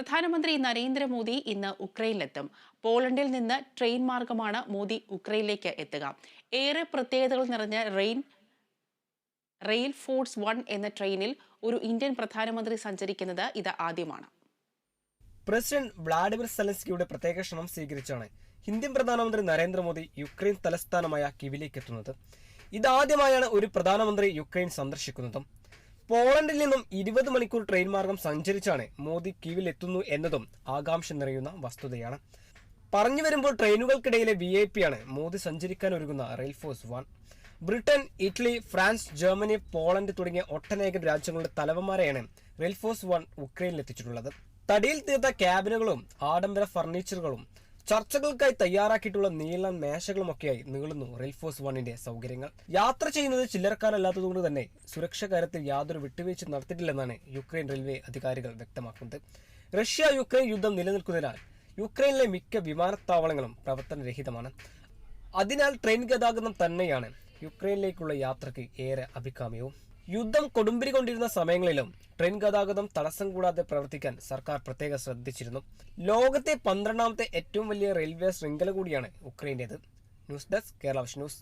പ്രധാനമന്ത്രി നരേന്ദ്രമോദി ഇന്ന് ഉക്രൈനിലെത്തും. പോളണ്ടിൽ നിന്ന് ട്രെയിൻ മാർഗമാണ് മോദി ഉക്രൈനിലേക്ക് എത്തുക. ഏറെ പ്രത്യേകതകൾ നിറഞ്ഞ റെയിൽ ഫോഴ്സ് 1 എന്ന ട്രെയിനിൽ ഒരു ഇന്ത്യൻ പ്രധാനമന്ത്രി സഞ്ചരിക്കുന്നത് ഇത് ആദ്യമാണ്. പ്രസിഡന്റ് വ്ളാഡിമിർ സെലൻസ്കിയുടെ പ്രത്യേക ക്ഷണം സ്വീകരിച്ചാണ് ഇന്ത്യൻ പ്രധാനമന്ത്രി നരേന്ദ്രമോദി യുക്രൈൻ തലസ്ഥാനമായ കീവിലേക്ക് എത്തുന്നത്. ഇതാദ്യമായാണ് ഒരു പ്രധാനമന്ത്രി യുക്രൈൻ സന്ദർശിക്കുന്നതും. പോളണ്ടിൽ നിന്നും 20 മണിക്കൂർ ട്രെയിൻ മാർഗം സഞ്ചരിച്ചാണ് മോദി കീവിൽ എത്തുന്നു എന്നതും ആകാംക്ഷ നിറയുന്ന വസ്തുതയാണ്. പറഞ്ഞു വരുമ്പോൾ ട്രെയിനുകൾക്കിടയിലെ VIP ആണ് മോദി സഞ്ചരിക്കാൻ ഒരുങ്ങുന്ന rail force 1. Britain, Italy, France, Germany, Poland തുടങ്ങിയ ഒട്ടനേകം രാജ്യങ്ങളുടെ തലവന്മാരെയാണ് റെയിൽ ഫോഴ്സ് 1 ഉക്രൈനിൽ എത്തിച്ചിട്ടുള്ളത്. തടിയിൽ തീർത്ത ക്യാബിനുകളും ആഡംബര ഫർണിച്ചറുകളും ചർച്ചകൾക്കായി തയ്യാറാക്കിയിട്ടുള്ള നീളൻ മേശകളുമൊക്കെയായി നീളുന്നു റെയിൽ ഫോഴ്സ് 1ന്റെ സൗകര്യങ്ങൾ. യാത്ര ചെയ്യുന്നത് ചില്ലറക്കാരല്ലാത്തതുകൊണ്ട് തന്നെ സുരക്ഷാ കാര്യത്തിൽ യാതൊരു വിട്ടുവീഴ്ച നടത്തിയിട്ടില്ലെന്നാണ് യുക്രൈൻ റെയിൽവേ അധികാരികൾ വ്യക്തമാക്കുന്നത്. റഷ്യ യുക്രൈൻ യുദ്ധം നിലനിൽക്കുന്നതിനാൽ യുക്രൈനിലെ മിക്ക വിമാനത്താവളങ്ങളും പ്രവർത്തനരഹിതമാണ്. അതിനാൽ ട്രെയിൻ ഗതാഗതം തന്നെയാണ് യുക്രൈനിലേക്കുള്ള യാത്രയ്ക്ക് ഏറെ അഭികാമ്യവും. യുദ്ധം കൊടുമ്പിരി കൊണ്ടിരുന്ന സമയങ്ങളിലും ട്രെയിൻ ഗതാഗതം തടസ്സം കൂടാതെ പ്രവർത്തിക്കാൻ സർക്കാർ പ്രത്യേകം ശ്രദ്ധിച്ചിരുന്നു. ലോകത്തെ 12ാമത്തെ ഏറ്റവും വലിയ റെയിൽവേ ശൃംഖല കൂടിയാണ് ഉക്രൈന്റേത്. News desk Kerala vision news.